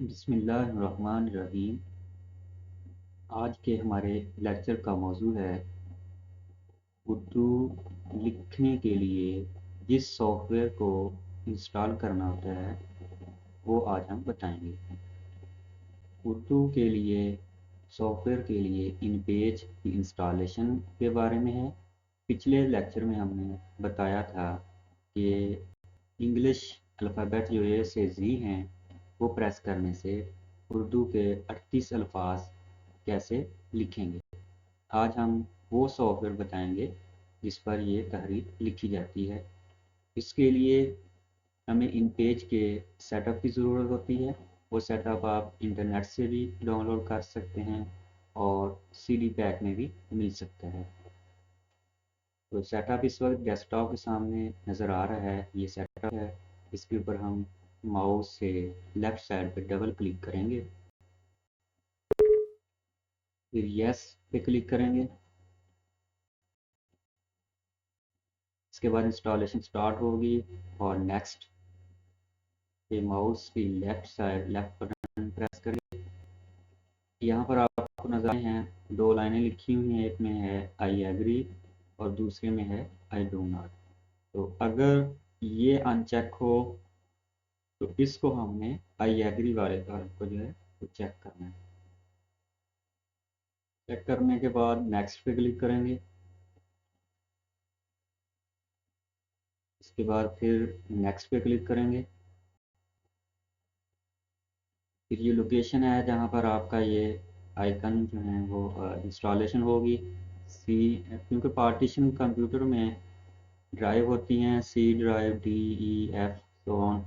बिस्मिल्लाहिर्रहमानिर्रहीम। आज के हमारे लेक्चर का मौजू है उर्दू लिखने के लिए जिस सॉफ्टवेयर को इंस्टॉल करना होता है वो आज हम बताएंगे। उर्दू के लिए सॉफ्टवेयर के लिए इन पेज की इंस्टॉलेशन के बारे में है। पिछले लेक्चर में हमने बताया था कि इंग्लिश अल्फ़ाबेट जो ए से जी हैं वो प्रेस करने से उर्दू के 38 अल्फाज कैसे लिखेंगे। आज हम वो सॉफ्टवेयर बताएंगे जिस पर ये तहरीर लिखी जाती है। इसके लिए हमें इन पेज के सेटअप की ज़रूरत होती है। वो सेटअप आप इंटरनेट से भी डाउनलोड कर सकते हैं और सीडी पैक में भी मिल सकता है। तो सेटअप इस वक्त डेस्कटॉप के सामने नज़र आ रहा है। ये सेटअप है। इसके ऊपर हम माउस से लेफ़्ट साइड पर डबल क्लिक करेंगे, फिर यस पे क्लिक करेंगे। इसके बाद इंस्टॉलेशन स्टार्ट होगी और नेक्स्ट पे माउस की लेफ़्ट बटन प्रेस करें। यहाँ पर आपको नजर आए हैं दो लाइनें लिखी हुई हैं, एक में है आई एग्री और दूसरे में है आई डू नॉट। तो अगर ये अनचेक हो तो इसको हमने आई एग्री वाले को जो है वो चेक करना है। चेक करने के बाद नेक्स्ट पे क्लिक करेंगे। इसके बाद फिर नेक्स्ट पे क्लिक करेंगे। फिर ये लोकेशन है जहाँ पर आपका ये आइकन जो है वो इंस्टॉलेशन होगी। सी, क्योंकि पार्टीशन कंप्यूटर में ड्राइव होती हैं, C drive, D, E, F, so on.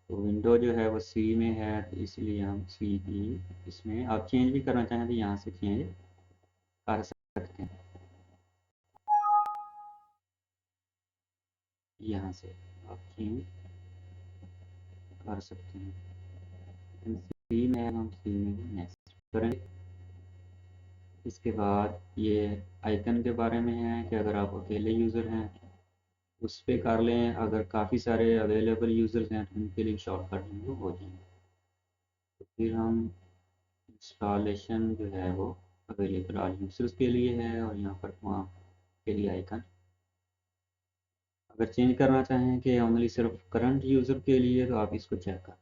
तो विंडो जो है वो सी में है, तो इसलिए हम सी ई इसमें आप चेंज भी करना चाहें तो यहाँ से चेंज कर सकते हैं। यहाँ से आप चेंज कर सकते हैं। सी में है, हम सी में नेक्स्ट करेंगे। इसके बाद ये आइकन के बारे में है कि अगर आप अकेले यूज़र हैं उस पर कर लें, अगर काफ़ी सारे अवेलेबल यूज़र्स हैं तो उनके लिए शॉर्टकट जो हो जाएंगे। तो फिर हम इंस्टॉलेशन जो है वो अवेलेबल ऑल यूज़र्स के लिए है और यहाँ पर वहाँ के लिए आइकन। अगर चेंज करना चाहें कि ओनली सिर्फ करंट यूज़र के लिए तो आप इसको चेक करें,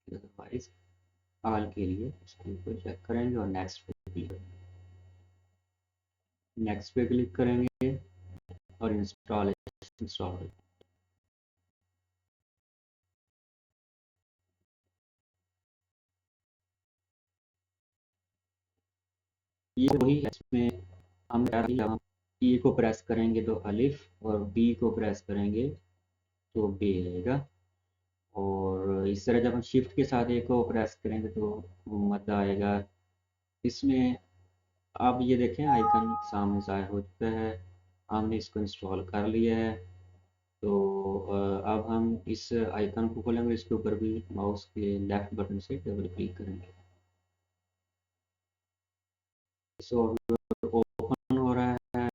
अदरवाइज ऑल के लिए इसको चेक करेंगे और नेक्स्ट पे क्लिक करेंगे। नेक्स्ट पे क्लिक करेंगे और इंस्टॉलेशन इंस्टॉल। ये वही है, इसमें हम ई को प्रेस करेंगे तो अलिफ और बी को प्रेस करेंगे तो बे आएगा। और इस तरह जब हम शिफ्ट के साथ ए को प्रेस करेंगे तो मद आएगा। इसमें आप ये देखें आइकन सामने ज़ाहिर हो चुका है। हमने इसको इंस्टॉल कर लिया है। तो अब हम इस आइकन को खोलेंगे, इसके ऊपर भी माउस के लेफ्ट बटन से डबल क्लिक करेंगे। सॉफ्टवेयर ओपन हो रहा है।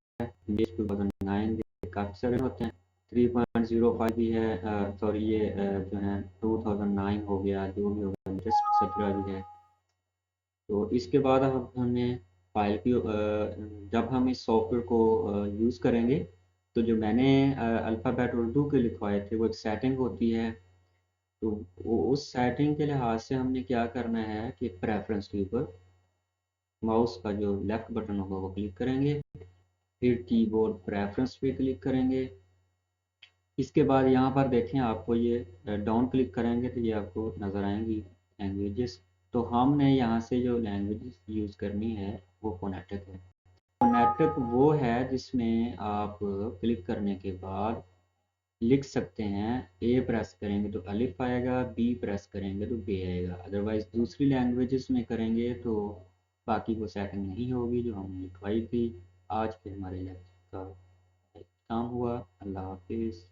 पेज 2009 काफ़ी सारे होते हैं, 3.05 भी है, सॉरी ये जो है 2009 हो गया, जो भी होगा लेटेस्ट 17 भी है। तो इसके बाद अब हमें फाइल की जब हम इस सॉफ्टवेयर को यूज़ करेंगे तो जो मैंने अल्फ़ाबेट उर्दू के लिखवाए थे वो एक सेटिंग होती है। तो उस सेटिंग के लिहाज से हमने क्या करना है कि प्रेफरेंस के ऊपर माउस का जो लेफ़्ट बटन होगा वो क्लिक करेंगे, फिर कीबोर्ड प्रेफरेंस पे क्लिक करेंगे। इसके बाद यहाँ पर देखें आपको ये डाउन क्लिक करेंगे तो ये आपको नज़र आएंगी लैंग्वेजेस। तो हमने यहाँ से जो लैंग्वेजेस यूज़ करनी है वो फोनेटिक है। फोनेटिक वो है जिसमें आप क्लिक करने के बाद लिख सकते हैं। ए प्रेस करेंगे तो अलिफ आएगा, बी प्रेस करेंगे तो बे आएगा। अदरवाइज दूसरी लैंग्वेजेस में करेंगे तो बाकी वो सेटिंग नहीं होगी जो हमने लिखवाई थी। आज के हमारे लेक्चर का काम हुआ। अल्लाह हाफिज़।